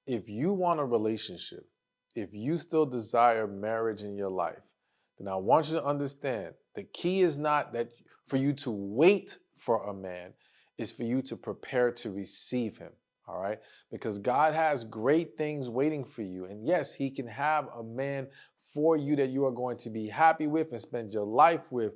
if you want a relationship, if you still desire marriage in your life, then I want you to understand the key is not that for you to wait for a man, it's for you to prepare to receive him. All right? Because God has great things waiting for you. And yes, he can have a man for you that you are going to be happy with and spend your life with,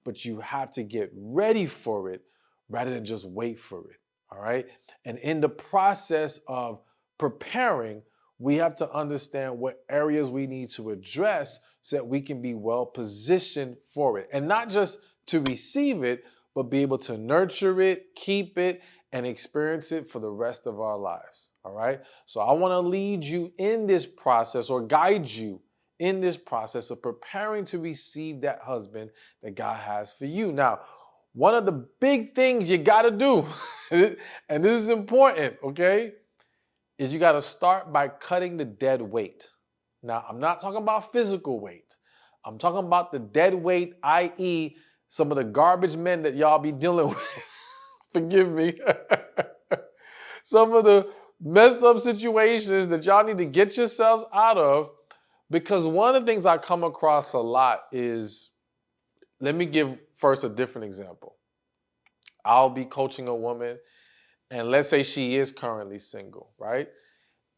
but you have to get ready for it rather than just wait for it. All right? And in the process of preparing, we have to understand what areas we need to address so that we can be well positioned for it. And not just to receive it, but be able to nurture it, keep it, and experience it for the rest of our lives. All right? So I want to lead you in this process or guide you in this process of preparing to receive that husband that God has for you. Now, one of the big things you got to do, and this is important, okay, is you got to start by cutting the dead weight. Now, I'm not talking about physical weight. I'm talking about the dead weight, i.e., some of the garbage men that y'all be dealing with. Forgive me. Some of the messed up situations that y'all need to get yourselves out of, because one of the things I come across a lot is, let me give first a different example. I'll be coaching a woman, and let's say she is currently single, right?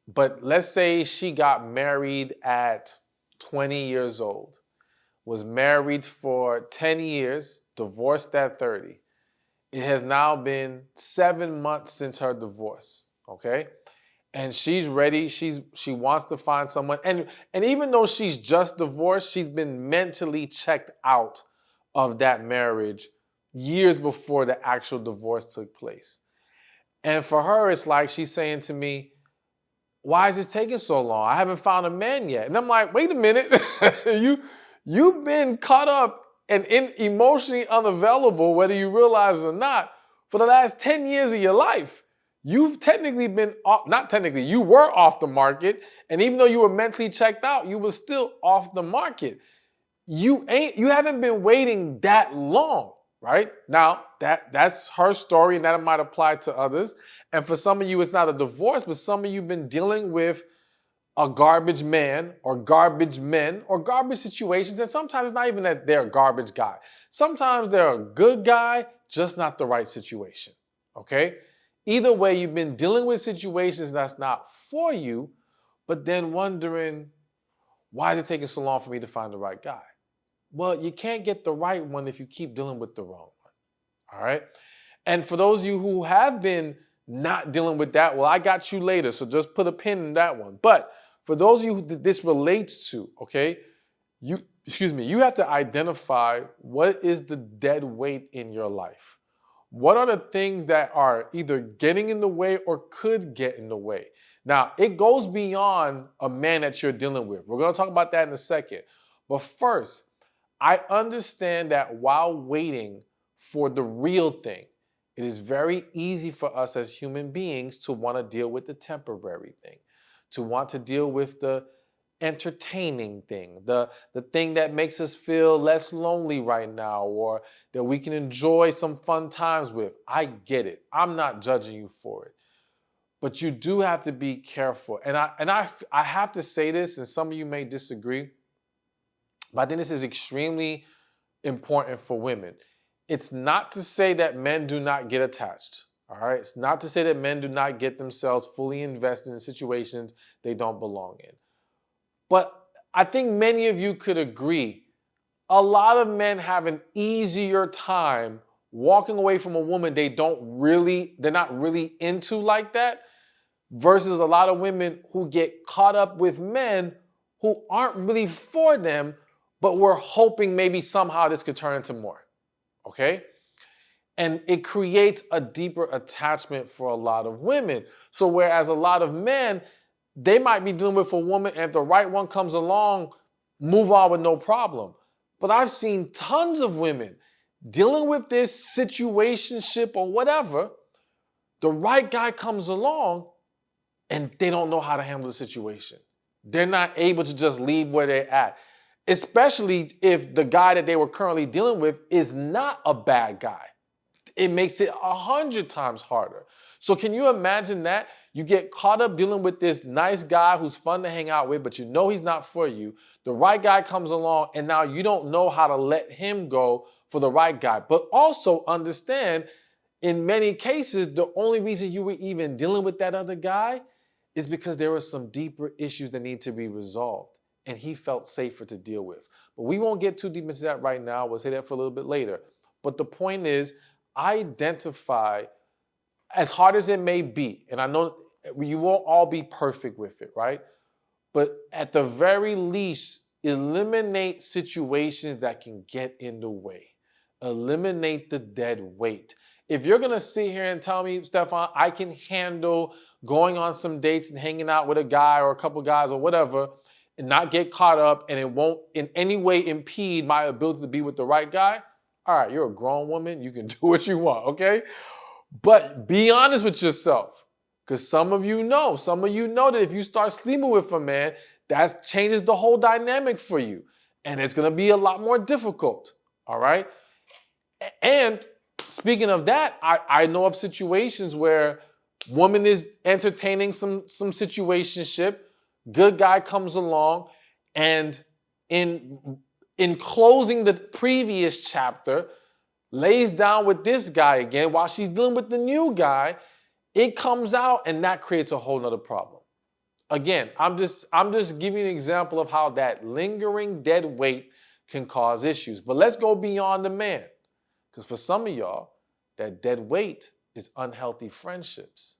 But let's say she got married at 20 years old, was married for 10 years, divorced at 30. It has now been 7 months since her divorce, okay? And she's ready, she wants to find someone. And even though she's just divorced, she's been mentally checked out of that marriage years before the actual divorce took place. And for her, it's like she's saying to me, why is it taking so long? I haven't found a man yet. And I'm like, wait a minute. You've been caught up and emotionally unavailable, whether you realize it or not, for the last 10 years of your life. You've technically been off, not technically, you were off the market. And even though you were mentally checked out, you were still off the market. You haven't been waiting that long, right? Now, that's her story, and that might apply to others. And for some of you, it's not a divorce, but some of you have been dealing with a garbage man or garbage men or garbage situations. And sometimes it's not even that they're a garbage guy. Sometimes they're a good guy, just not the right situation, okay? Either way, you've been dealing with situations that's not for you, but then wondering, why is it taking so long for me to find the right guy? Well, you can't get the right one if you keep dealing with the wrong one, all right? And for those of you who have been not dealing with that, well, I got you later, so just put a pin in that one. But for those of you who this relates to, okay, you have to identify what is the dead weight in your life. What are the things that are either getting in the way or could get in the way? Now, it goes beyond a man that you're dealing with. We're going to talk about that in a second. But first, I understand that while waiting for the real thing, it is very easy for us as human beings to want to deal with the temporary thing, to want to deal with the entertaining thing, the thing that makes us feel less lonely right now, or that we can enjoy some fun times with. I get it. I'm not judging you for it. But you do have to be careful. And I have to say this, and some of you may disagree, but I think this is extremely important for women. It's not to say that men do not get attached. All right. It's not to say that men do not get themselves fully invested in situations they don't belong in. But I think many of you could agree, a lot of men have an easier time walking away from a woman they're not really into like that, versus a lot of women who get caught up with men who aren't really for them, but we're hoping maybe somehow this could turn into more. Okay? And it creates a deeper attachment for a lot of women. So whereas a lot of men, they might be dealing with a woman, and if the right one comes along, move on with no problem. But I've seen tons of women dealing with this situationship or whatever. The right guy comes along and they don't know how to handle the situation. They're not able to just leave where they're at, especially if the guy that they were currently dealing with is not a bad guy. It makes it 100 times harder. So can you imagine that? You get caught up dealing with this nice guy who's fun to hang out with, but you know he's not for you. The right guy comes along, and now you don't know how to let him go for the right guy. But also understand, in many cases, the only reason you were even dealing with that other guy is because there were some deeper issues that need to be resolved, and he felt safer to deal with. But we won't get too deep into that right now. We'll say that for a little bit later. But the point is, identify, as hard as it may be, and I know you won't all be perfect with it, right? But at the very least, eliminate situations that can get in the way. Eliminate the dead weight. If you're gonna sit here and tell me, Stephan, I can handle going on some dates and hanging out with a guy or a couple guys or whatever, and not get caught up, and it won't in any way impede my ability to be with the right guy, all right, you're a grown woman, you can do what you want, okay? But be honest with yourself. Because some of you know that if you start sleeping with a man, that changes the whole dynamic for you. And it's going to be a lot more difficult. All right. And speaking of that, I know of situations where woman is entertaining some situationship, good guy comes along, and in closing the previous chapter, lays down with this guy again while she's dealing with the new guy. It comes out, and that creates a whole nother problem. Again, I'm just giving you an example of how that lingering dead weight can cause issues. But let's go beyond the man. Because for some of y'all, that dead weight is unhealthy friendships.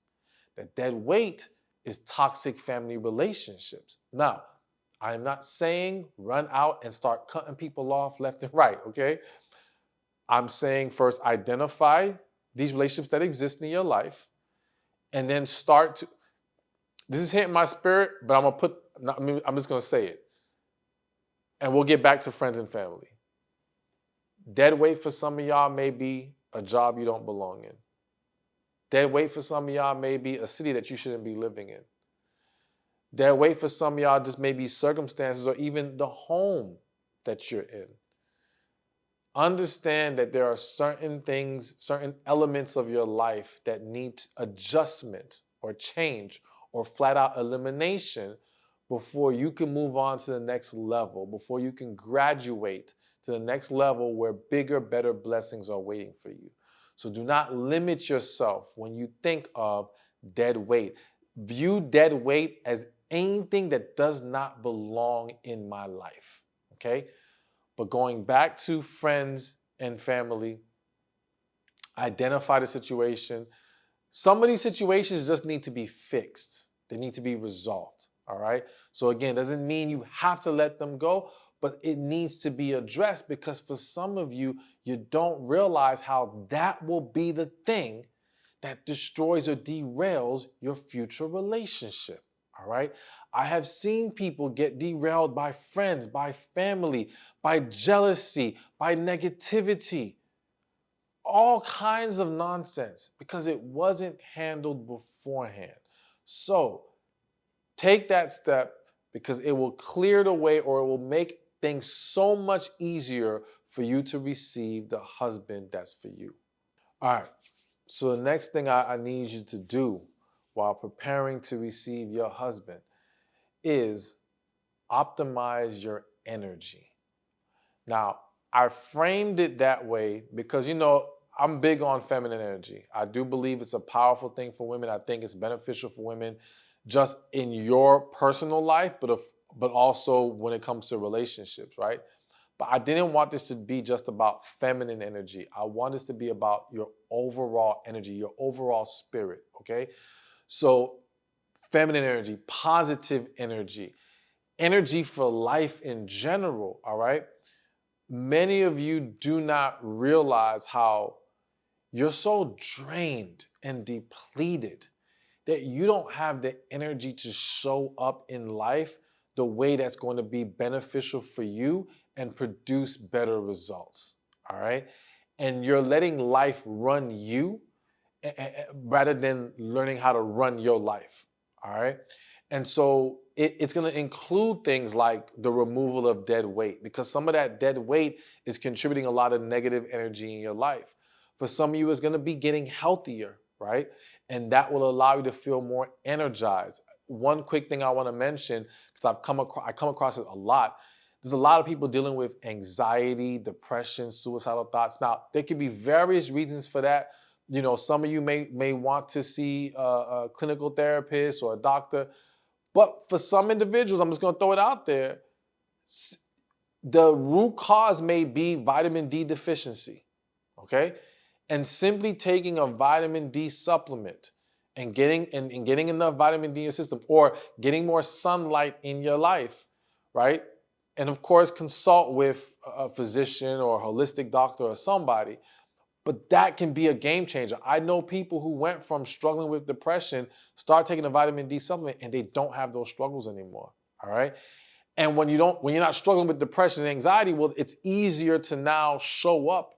That dead weight is toxic family relationships. Now, I'm not saying run out and start cutting people off left and right, okay? I'm saying first identify these relationships that exist in your life, and then start to, this is hitting my spirit, but I'm just gonna say it. And we'll get back to friends and family. Dead weight for some of y'all may be a job you don't belong in. Dead weight for some of y'all may be a city that you shouldn't be living in. Dead weight for some of y'all just may be circumstances or even the home that you're in. Understand that there are certain things, certain elements of your life that need adjustment or change or flat out elimination before you can move on to the next level, before you can graduate to the next level where bigger, better blessings are waiting for you. So do not limit yourself when you think of dead weight. View dead weight as anything that does not belong in my life, okay? But going back to friends and family, identify the situation. Some of these situations just need to be fixed. They need to be resolved, all right? So again, doesn't mean you have to let them go, but it needs to be addressed, because for some of you, you don't realize how that will be the thing that destroys or derails your future relationship, all right? I have seen people get derailed by friends, by family, by jealousy, by negativity, all kinds of nonsense because it wasn't handled beforehand. So take that step, because it will clear the way, or it will make things so much easier for you to receive the husband that's for you. All right. So the next thing I need you to do while preparing to receive your husband is optimize your energy. Now, I framed it that way because, I'm big on feminine energy. I do believe it's a powerful thing for women. I think it's beneficial for women just in your personal life, but also when it comes to relationships, right? But I didn't want this to be just about feminine energy. I want this to be about your overall energy, your overall spirit, okay? So feminine energy, positive energy, energy for life in general, all right? Many of you do not realize how you're so drained and depleted that you don't have the energy to show up in life the way that's going to be beneficial for you and produce better results, all right? And you're letting life run you rather than learning how to run your life, all right? And so it's going to include things like the removal of dead weight, because some of that dead weight is contributing a lot of negative energy in your life. For some of you, it's going to be getting healthier, right? and that will allow you to feel more energized. One quick thing I want to mention, because I come across it a lot. There's a lot of people dealing with anxiety, depression, suicidal thoughts. Now, there can be various reasons for that. You know, some of you may want to see a clinical therapist or a doctor, but for some individuals, I'm just going to throw it out there. The root cause may be vitamin D deficiency, okay? And simply taking a vitamin D supplement and getting enough vitamin D in your system, or getting more sunlight in your life, right? And of course, consult with a physician or a holistic doctor or somebody. But that can be a game changer. I know people who went from struggling with depression, start taking a vitamin D supplement, and they don't have those struggles anymore. All right. And when you're not struggling with depression and anxiety, well, it's easier to now show up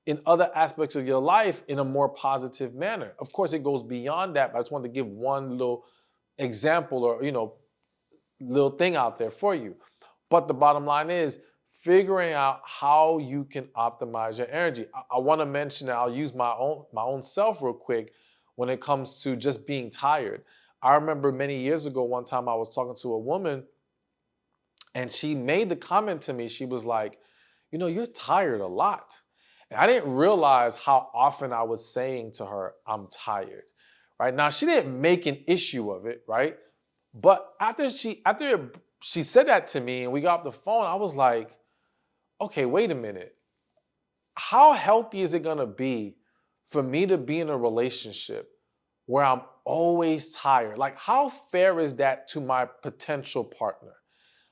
in other aspects of your life in a more positive manner. Of course, it goes beyond that, but I just wanted to give one little example, or little thing out there for you. But the bottom line is figuring out how you can optimize your energy. I want to mention that I'll use my own self real quick when it comes to just being tired. I remember many years ago, one time I was talking to a woman, and she made the comment to me. She was like, you're tired a lot. And I didn't realize how often I was saying to her, I'm tired. Right? Now, she didn't make an issue of it, right? But after she said that to me and we got off the phone, I was like, okay, wait a minute. How healthy is it going to be for me to be in a relationship where I'm always tired? Like, how fair is that to my potential partner?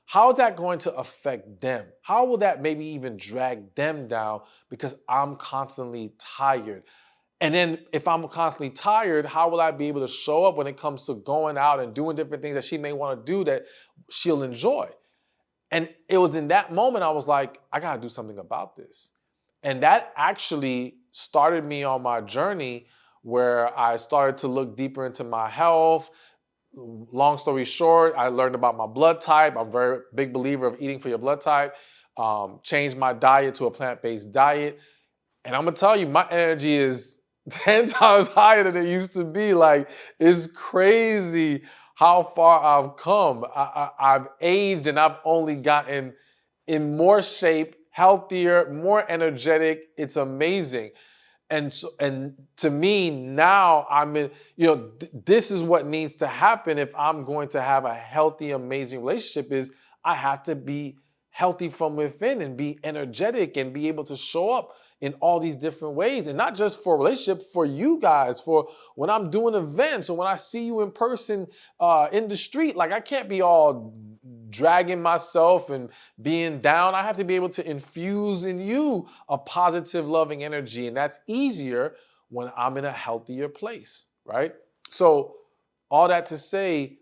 How is that going to affect them? How will that maybe even drag them down because I'm constantly tired? And then if I'm constantly tired, how will I be able to show up when it comes to going out and doing different things that she may want to do that she'll enjoy? And it was in that moment I was like, I got to do something about this. And that actually started me on my journey where I started to look deeper into my health. Long story short, I learned about my blood type. I'm a very big believer of eating for your blood type. Changed my diet to a plant-based diet. And I'm going to tell you, my energy is 10 times higher than it used to be. Like, it's crazy how far I've come. I've aged and I've only gotten in more shape, healthier, more energetic. It's amazing. And to me now, I'm in, this is what needs to happen if I'm going to have a healthy, amazing relationship. Is I have to be healthy from within and be energetic and be able to show up in all these different ways. And not just for a relationship, for you guys, for when I'm doing events or when I see you in person in the street. Like, I can't be all dragging myself and being down. I have to be able to infuse in you a positive, loving energy. And that's easier when I'm in a healthier place, right? So all that to say,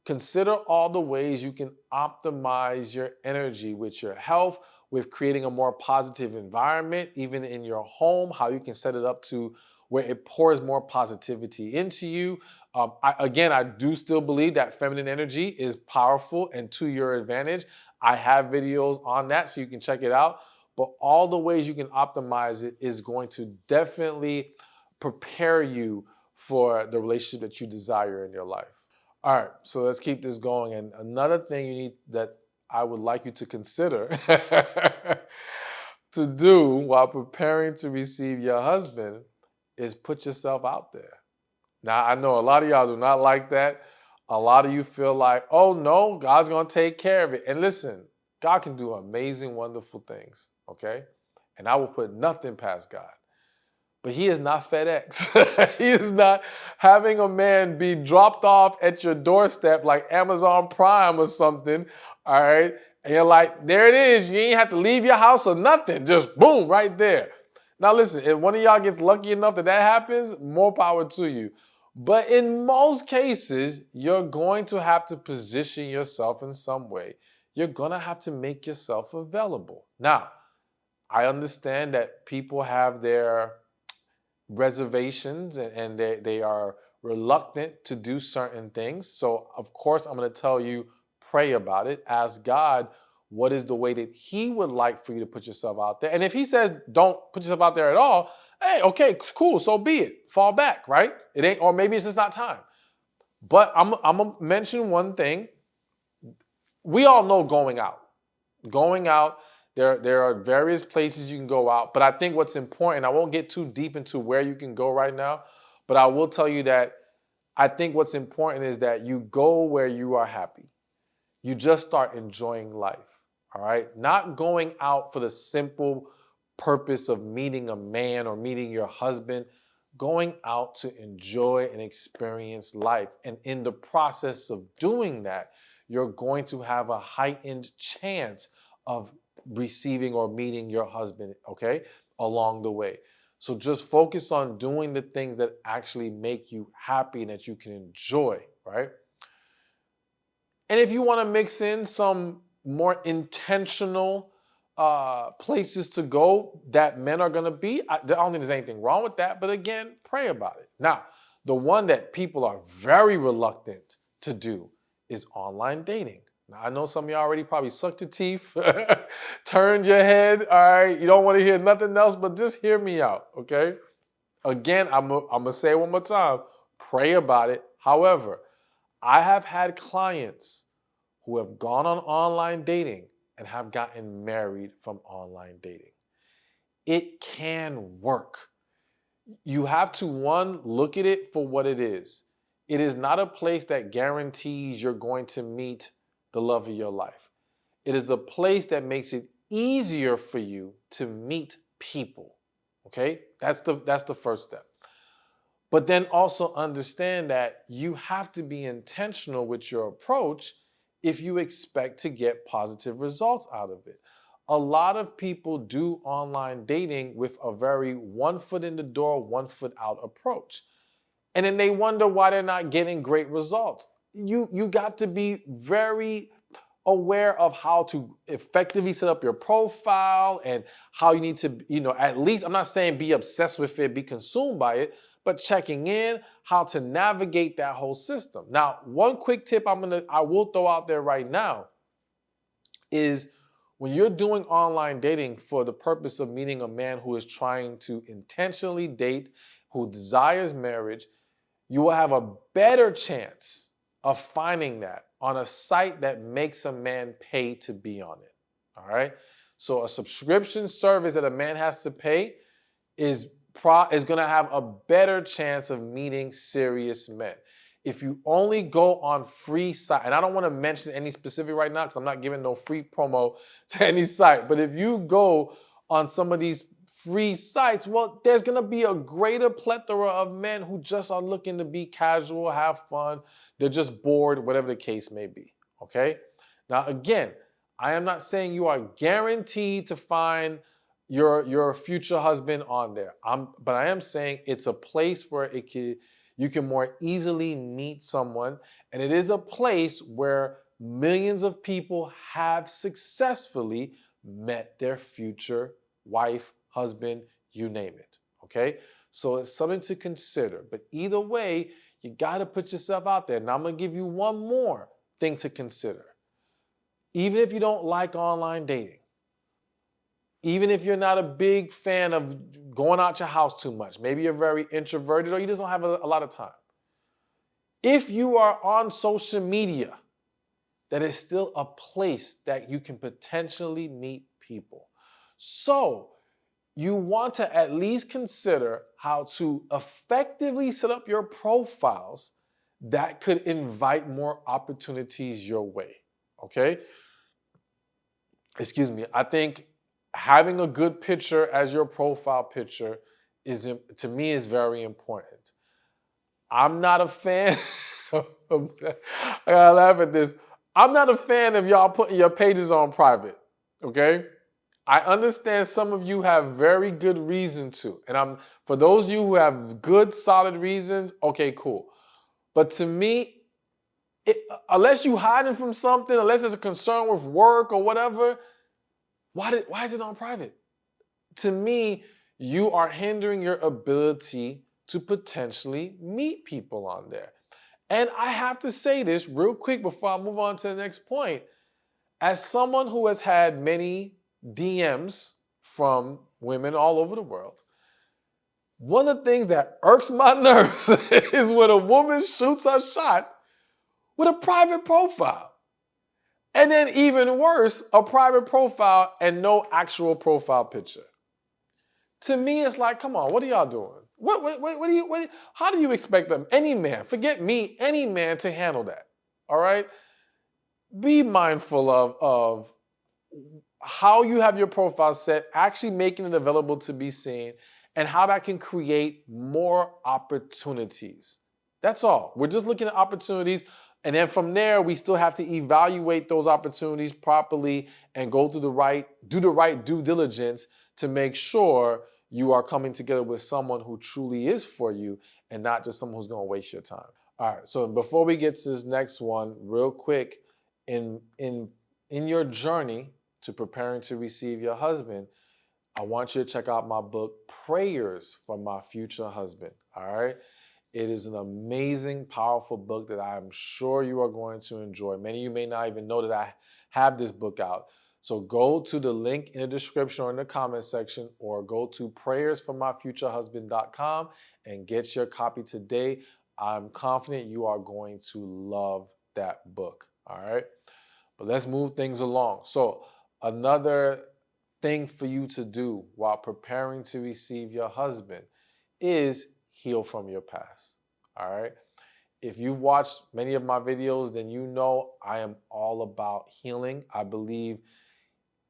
consider all the ways you can optimize your energy with your health, with creating a more positive environment, even in your home, how you can set it up to where it pours more positivity into you. I do still believe that feminine energy is powerful and to your advantage. I have videos on that, so you can check it out. But all the ways you can optimize it is going to definitely prepare you for the relationship that you desire in your life. All right, so let's keep this going. And another thing that I would like you to consider to do while preparing to receive your husband is put yourself out there. Now, I know a lot of y'all do not like that. A lot of you feel like, oh no, God's going to take care of it. And listen, God can do amazing, wonderful things, okay? And I will put nothing past God. But he is not FedEx. He is not having a man be dropped off at your doorstep like Amazon Prime or something, all right? And you're like, there it is. You ain't have to leave your house or nothing. Just boom, right there. Now listen, if one of y'all gets lucky enough that happens, more power to you. But in most cases, you're going to have to position yourself in some way. You're going to have to make yourself available. Now, I understand that people have their reservations and they are reluctant to do certain things. So of course, I'm going to tell you, pray about it. Ask God, what is the way that he would like for you to put yourself out there? And if he says, don't put yourself out there at all, Hey, okay, cool, so be it. Fall back, right? It ain't, or maybe it's just not time. But I'm gonna mention one thing. We all know going out. Going out, there are various places you can go out, but I think what's important, I won't get too deep into where you can go right now, but I will tell you that I think what's important is that you go where you are happy. You just start enjoying life. All right. Not going out for the simple purpose of meeting a man or meeting your husband, going out to enjoy and experience life. And in the process of doing that, you're going to have a heightened chance of receiving or meeting your husband, okay, along the way. So just focus on doing the things that actually make you happy and that you can enjoy, right? And if you want to mix in some more intentional places to go that men are going to be, I don't think there's anything wrong with that. But again, pray about it. Now, the one that people are very reluctant to do is online dating. Now, I know some of you already probably sucked your teeth, turned your head. All right, you don't want to hear nothing else, but just hear me out, okay? Again, I'm going to say it one more time. Pray about it. However, I have had clients who have gone on online dating and have gotten married from online dating. It can work. You have to, one, look at it for what it is. It is not a place that guarantees you're going to meet the love of your life. It is a place that makes it easier for you to meet people. Okay? That's the first step. But then also understand that you have to be intentional with your approach if you expect to get positive results out of it. A lot of people do online dating with a very one foot in the door, one foot out approach. And then they wonder why they're not getting great results. You got to be very aware of how to effectively set up your profile and how you need to, at least, I'm not saying be obsessed with it, be consumed by it, but checking in, how to navigate that whole system. Now, one quick tip I will throw out there right now is when you're doing online dating for the purpose of meeting a man who is trying to intentionally date, who desires marriage, you will have a better chance of finding that on a site that makes a man pay to be on it. All right. So a subscription service that a man has to pay is going to have a better chance of meeting serious men. If you only go on free site, and I don't want to mention any specific right now because I'm not giving no free promo to any site, but if you go on some of these free sites, well, there's going to be a greater plethora of men who just are looking to be casual, have fun. They're just bored, whatever the case may be. Okay. Now, again, I am not saying you are guaranteed to find your future husband on there. But I am saying it's a place where you can more easily meet someone, and it is a place where millions of people have successfully met their future wife, husband, you name it. Okay? So it's something to consider. But either way, you got to put yourself out there. Now I'm going to give you one more thing to consider. Even if you don't like online dating, even if you're not a big fan of going out your house too much, maybe you're very introverted or you just don't have a lot of time. If you are on social media, that is still a place that you can potentially meet people. So you want to at least consider how to effectively set up your profiles that could invite more opportunities your way. Okay? Excuse me. I think having a good picture as your profile picture to me is very important. I'm not a fan. I gotta laugh at this. I'm not a fan of y'all putting your pages on private. Okay? I understand some of you have very good reason to. And for those of you who have good, solid reasons, okay, cool. But to me, unless you hiding from something, unless there's a concern with work or whatever, why is it on private? To me, you are hindering your ability to potentially meet people on there. And I have to say this real quick before I move on to the next point. As someone who has had many DMs from women all over the world, One of the things that irks my nerves is when a woman shoots her shot with a private profile. And then even worse, a private profile and no actual profile picture. To me, it's like, come on, what are y'all doing? How do you expect them, any man, forget me, any man to handle that? All right? Be mindful of how you have your profile set, actually making it available to be seen, and how that can create more opportunities. That's all. We're just looking at opportunities. And then from there, we still have to evaluate those opportunities properly and go through do the right due diligence to make sure you are coming together with someone who truly is for you and not just someone who's going to waste your time. All right. So before we get to this next one, real quick, in your journey to preparing to receive your husband, I want you to check out my book, Prayers for My Future Husband. All right. It is an amazing, powerful book that I'm sure you are going to enjoy. Many of you may not even know that I have this book out. So go to the link in the description or in the comment section, or go to prayersformyfuturehusband.com and get your copy today. I'm confident you are going to love that book. All right. But let's move things along. So another thing for you to do while preparing to receive your husband is heal from your past. All right. If you've watched many of my videos, then you know I am all about healing. I believe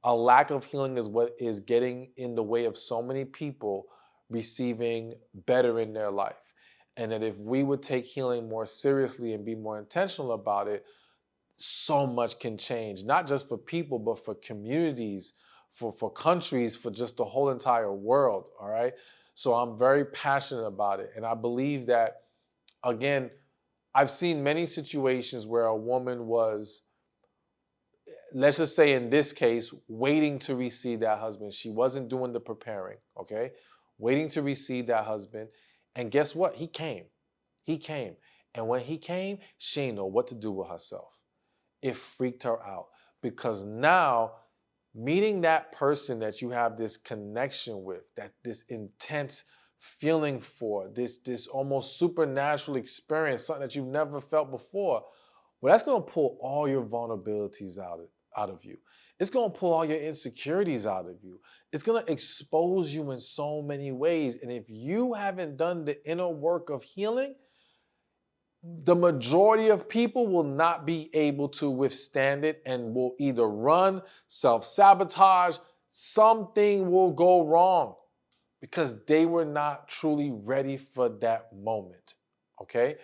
a lack of healing is what is getting in the way of so many people receiving better in their life. And that if we would take healing more seriously and be more intentional about it, so much can change, not just for people, but for communities, for countries, for just the whole entire world. All right. So I'm very passionate about it. And I believe that, again, I've seen many situations where a woman was, let's just say in this case, waiting to receive that husband. She wasn't doing the preparing, okay? Waiting to receive that husband. And guess what? He came. He came. And when he came, she didn't know what to do with herself. It freaked her out because now meeting that person that you have this connection with, that this intense feeling for, this almost supernatural experience, something that you've never felt before, well, that's going to pull all your vulnerabilities out of you. It's going to pull all your insecurities out of you. It's going to expose you in so many ways. And if you haven't done the inner work of healing, the majority of people will not be able to withstand it and will either run, self-sabotage, something will go wrong because they were not truly ready for that moment, okay?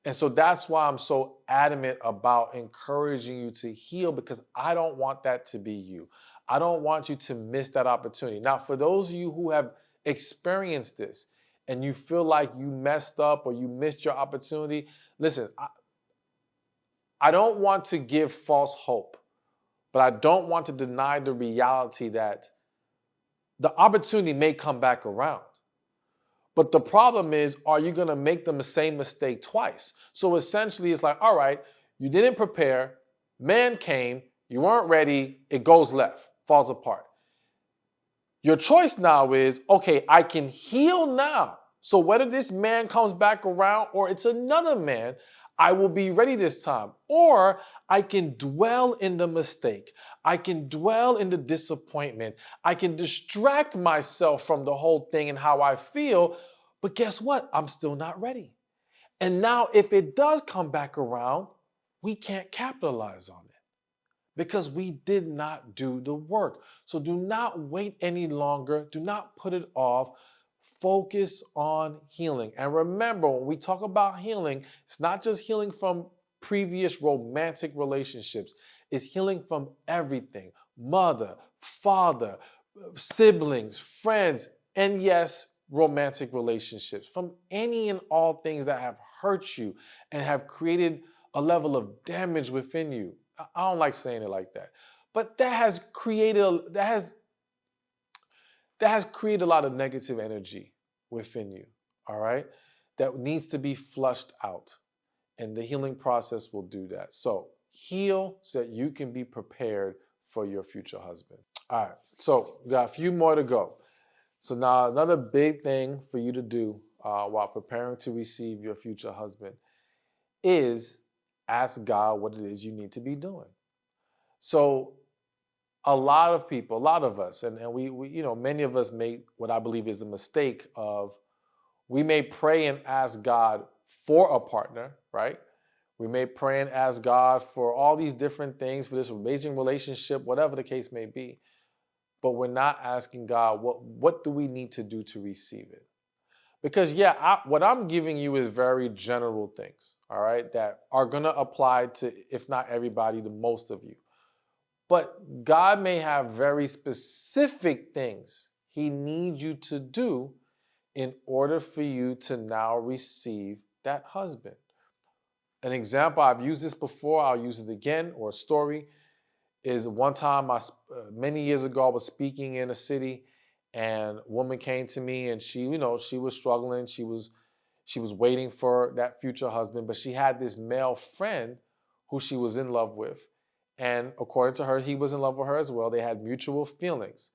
And so that's why I'm so adamant about encouraging you to heal, because I don't want that to be you. I don't want you to miss that opportunity. Now, for those of you who have experienced this and you feel like you messed up or you missed your opportunity, listen, I don't want to give false hope, but I don't want to deny the reality that the opportunity may come back around. But the problem is, are you going to make the same mistake twice? So essentially, it's like, all right, you didn't prepare, man came, you weren't ready, it goes left, falls apart. Your choice now is, okay, I can heal now. So whether this man comes back around or it's another man, I will be ready this time. Or I can dwell in the mistake. I can dwell in the disappointment. I can distract myself from the whole thing and how I feel. But guess what? I'm still not ready. And now if it does come back around, we can't capitalize on it because we did not do the work. So do not wait any longer. Do not put it off. Focus on healing. And remember, when we talk about healing, it's not just healing from previous romantic relationships. It's healing from everything. Mother, father, siblings, friends, and yes, romantic relationships. From any and all things that have hurt you and have created a level of damage within you. I don't like saying it like that, but that has created a lot of negative energy within you. All right, that needs to be flushed out, and the healing process will do that. So heal so that you can be prepared for your future husband. All right, so we got a few more to go. So now another big thing for you to do while preparing to receive your future husband is ask God what it is you need to be doing. So a lot of people, a lot of us, and we many of us make what I believe is a mistake of we may pray and ask God for a partner, right? We may pray and ask God for all these different things for this amazing relationship, whatever the case may be. But we're not asking God, what do we need to do to receive it? Because what I'm giving you is very general things, all right, that are gonna apply to, if not everybody, to most of you. But God may have very specific things He needs you to do in order for you to now receive that husband. An example, I've used this before, I'll use it again, or a story, is one time many years ago, I was speaking in a city and a woman came to me and she was struggling. She was waiting for that future husband, but she had this male friend who she was in love with. And according to her, he was in love with her as well. They had mutual feelings,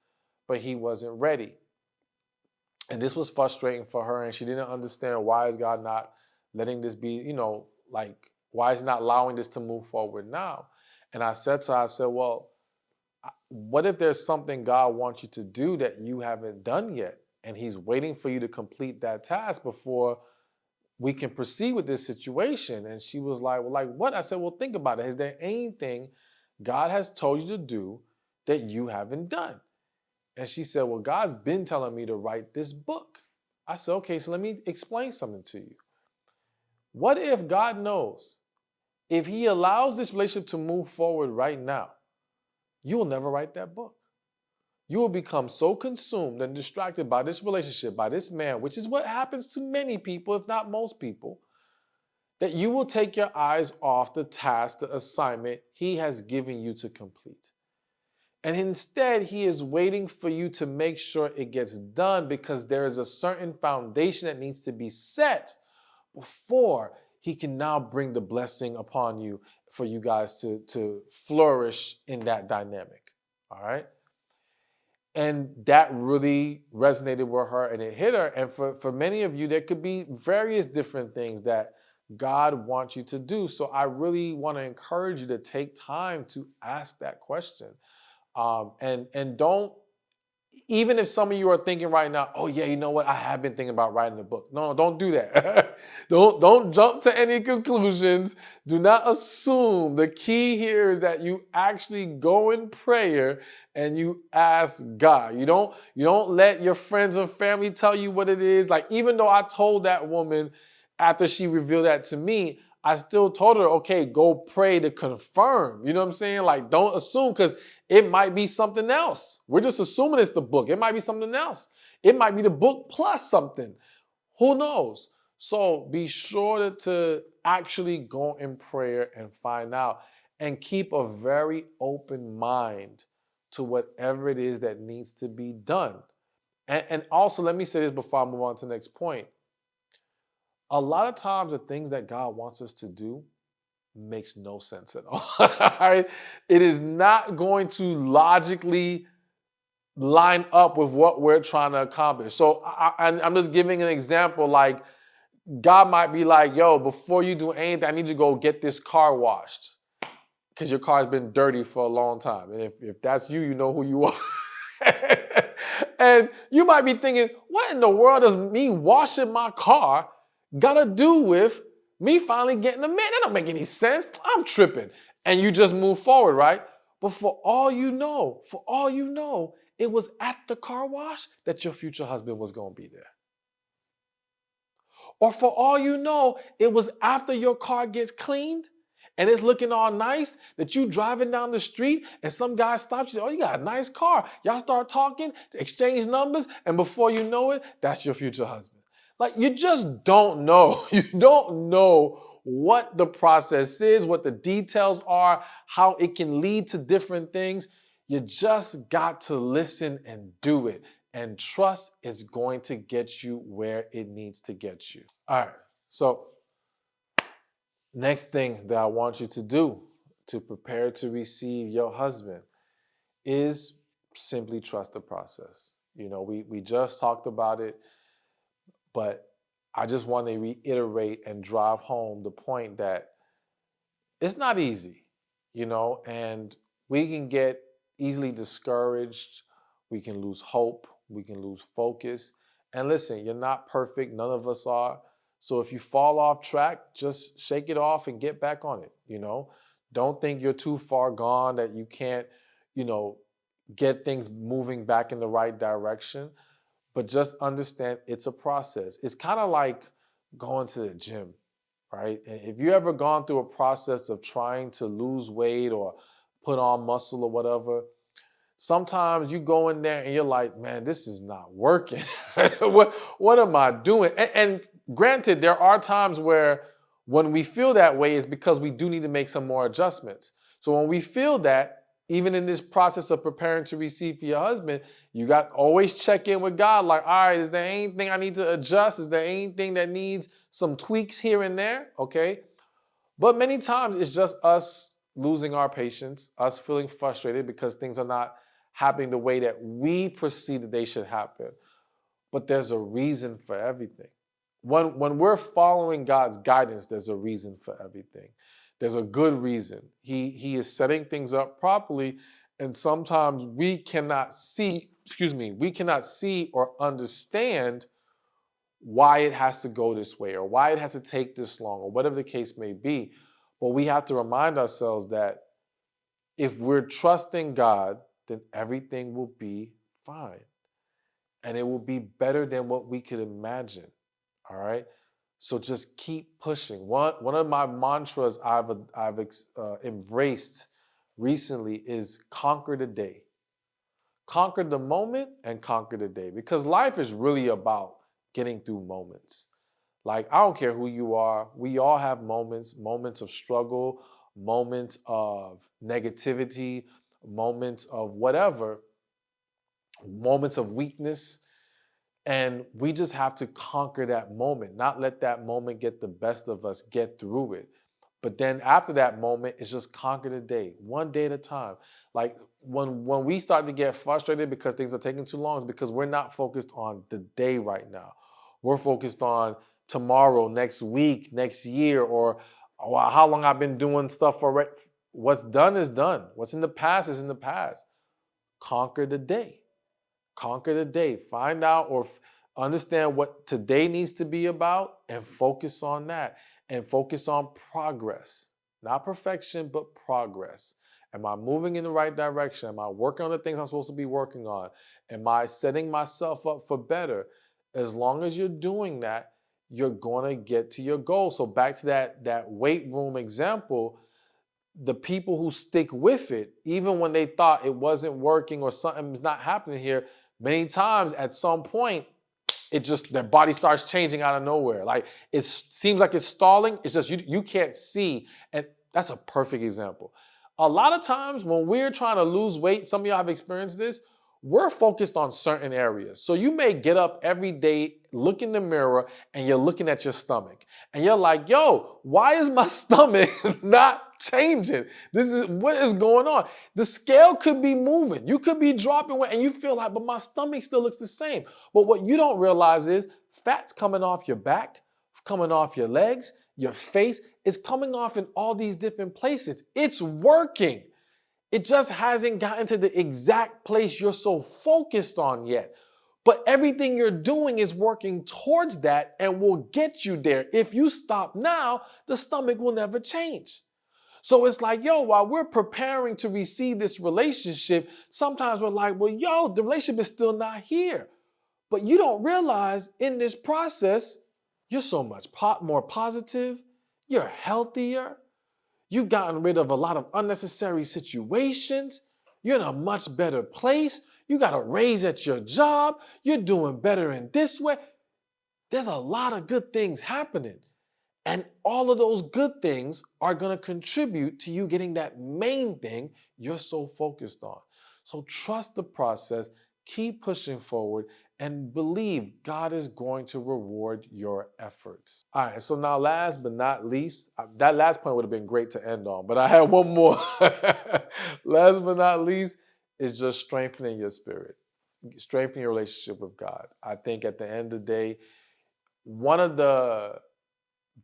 but he wasn't ready. And this was frustrating for her, and she didn't understand, why is God not letting this be, like, why is he not allowing this to move forward now? And I said to her, I said, well, what if there's something God wants you to do that you haven't done yet? And he's waiting for you to complete that task before we can proceed with this situation. And she was like, well, like what? I said, well, think about it. Is there anything God has told you to do that you haven't done? And she said, well, God's been telling me to write this book. I said, okay, so let me explain something to you. What if God knows if he allows this relationship to move forward right now, you will never write that book? You will become so consumed and distracted by this relationship, by this man, which is what happens to many people, if not most people, that you will take your eyes off the task, the assignment he has given you to complete. And instead, he is waiting for you to make sure it gets done, because there is a certain foundation that needs to be set before he can now bring the blessing upon you for you guys to flourish in that dynamic. All right. And that really resonated with her and it hit her. And for many of you, there could be various different things that God wants you to do. So I really want to encourage you to take time to ask that question. And don't, even if some of you are thinking right now, oh yeah, you know what, I have been thinking about writing a book. No, don't do that. don't jump to any conclusions. Do not assume. The key here is that you actually go in prayer and you ask God. You don't let your friends and family tell you what it is. Like, even though I told that woman after she revealed that to me, I still told her, okay, go pray to confirm. You know what I'm saying? Like, don't assume, because it might be something else. We're just assuming it's the book. It might be something else. It might be the book plus something. Who knows? So be sure to actually go in prayer and find out, and keep a very open mind to whatever it is that needs to be done. And also, let me say this before I move on to the next point. A lot of times, the things that God wants us to do makes no sense at all. Right? It is not going to logically line up with what we're trying to accomplish. So I'm just giving an example. Like, God might be like, yo, before you do anything, I need you to go get this car washed because your car's been dirty for a long time. And if that's you, you know who you are. And you might be thinking, what in the world does me washing my car got to do with me finally getting a man? That don't make any sense. I'm tripping. And you just move forward, right? But for all you know, it was at the car wash that your future husband was going to be there. Or for all you know, it was after your car gets cleaned and it's looking all nice that you driving down the street and some guy stops you. Oh, you got a nice car. Y'all start talking, exchange numbers, and before you know it, that's your future husband. Like, you just don't know. You don't know what the process is, what the details are, how it can lead to different things. You just got to listen and do it. And trust is going to get you where it needs to get you. All right. So, next thing that I want you to do to prepare to receive your husband is simply trust the process. We just talked about it, but I just want to reiterate and drive home the point that it's not easy, and we can get easily discouraged. We can lose hope. We can lose focus. And listen, you're not perfect. None of us are. So if you fall off track, just shake it off and get back on it. Don't think you're too far gone that you can't, you know, get things moving back in the right direction. But just understand it's a process. It's kind of like going to the gym, right? And if you ever gone through a process of trying to lose weight or put on muscle or whatever, sometimes you go in there and you're like, man, this is not working. what am I doing? And granted, there are times where when we feel that way, it's because we do need to make some more adjustments. So when we feel that, even in this process of preparing to receive for your husband, you got always check in with God. Like, all right, is there anything I need to adjust? Is there anything that needs some tweaks here and there? Okay. But many times it's just us losing our patience, us feeling frustrated because things are not happening the way that we perceive that they should happen. But there's a reason for everything. When we're following God's guidance, there's a reason for everything. There's a good reason. He is setting things up properly, and sometimes we cannot see, we cannot see or understand why it has to go this way or why it has to take this long or whatever the case may be. But we have to remind ourselves that if we're trusting God, then everything will be fine. And it will be better than what we could imagine. All right. So just keep pushing. One of my mantras I've embraced recently is conquer the day. Conquer the moment and conquer the day, because life is really about getting through moments. Like, I don't care who you are. We all have moments of struggle, moments of negativity, moments of whatever, moments of weakness. And we just have to conquer that moment, not let that moment get the best of us, get through it. But then after that moment, it's just conquer the day, one day at a time. Like when we start to get frustrated because things are taking too long, it's because we're not focused on the day right now. We're focused on tomorrow, next week, next year, or how long I've been doing stuff already. What's done is done. What's in the past is in the past. Conquer the day. Conquer the day. Find out or understand what today needs to be about and focus on that. And focus on progress. Not perfection, but progress. Am I moving in the right direction? Am I working on the things I'm supposed to be working on? Am I setting myself up for better? As long as you're doing that, you're going to get to your goal. So back to that weight room example, the people who stick with it, even when they thought it wasn't working or something's not happening here, many times at some point, their body starts changing out of nowhere. Like it seems like it's stalling. It's just you can't see. And that's a perfect example. A lot of times when we're trying to lose weight, some of y'all have experienced this, we're focused on certain areas. So you may get up every day, look in the mirror, and you're looking at your stomach. And you're like, yo, why is my stomach not changing? What is going on? The scale could be moving. You could be dropping weight, and you feel like, but my stomach still looks the same. But what you don't realize is fat's coming off your back, coming off your legs, your face. It's coming off in all these different places. It's working. It just hasn't gotten to the exact place you're so focused on yet. But everything you're doing is working towards that and will get you there. If you stop now, the stomach will never change. So it's like, yo, while we're preparing to receive this relationship, sometimes we're like, well, yo, the relationship is still not here. But you don't realize in this process, you're so much more positive, you're healthier, you've gotten rid of a lot of unnecessary situations. You're in a much better place. You got a raise at your job. You're doing better in this way. There's a lot of good things happening. And all of those good things are going to contribute to you getting that main thing you're so focused on. So trust the process, keep pushing forward, and believe God is going to reward your efforts. All right, so now last but not least, that last point would have been great to end on, but I have one more. Last but not least is just strengthening your spirit. strengthen your relationship with God. I think at the end of the day, one of the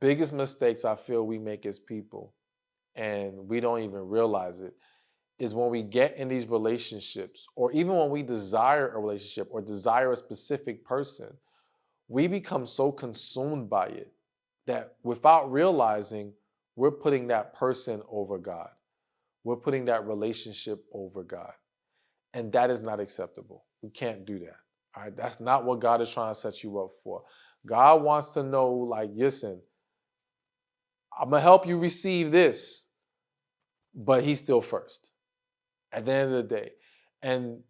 biggest mistakes I feel we make as people, and we don't even realize it, is when we get in these relationships, or even when we desire a relationship or desire a specific person, we become so consumed by it that without realizing, we're putting that person over God. We're putting that relationship over God. And that is not acceptable. We can't do that. All right. That's not what God is trying to set you up for. God wants to know, like, listen, I'm going to help you receive this, but He's still first at the end of the day. And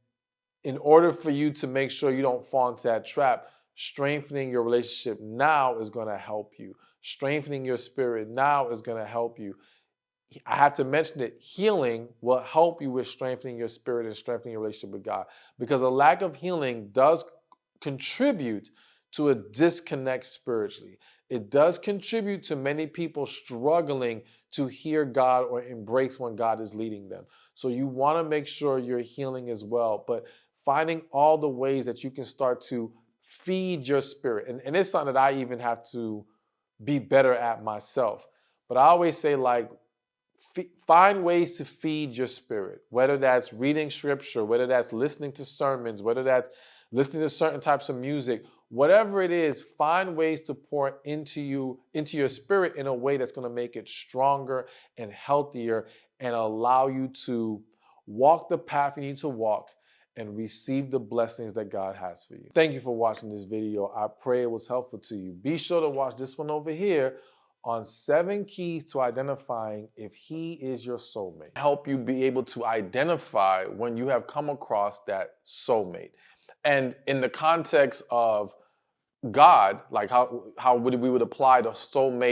in order for you to make sure you don't fall into that trap, strengthening your relationship now is going to help you. Strengthening your spirit now is going to help you. I have to mention that healing will help you with strengthening your spirit and strengthening your relationship with God, because a lack of healing does contribute to a disconnect spiritually. It does contribute to many people struggling to hear God or embrace when God is leading them. So you want to make sure you're healing as well, but finding all the ways that you can start to feed your spirit. And it's something that I even have to be better at myself. But I always say, like, find ways to feed your spirit, whether that's reading scripture, whether that's listening to sermons, whether that's listening to certain types of music, whatever it is, find ways to pour into your spirit in a way that's going to make it stronger and healthier and allow you to walk the path you need to walk and receive the blessings that God has for you. Thank you for watching this video. I pray it was helpful to you. Be sure to watch this one over here on 7 keys to identifying if He is your soulmate. Help you be able to identify when you have come across that soulmate. And in the context of God, like how we would apply the soulmate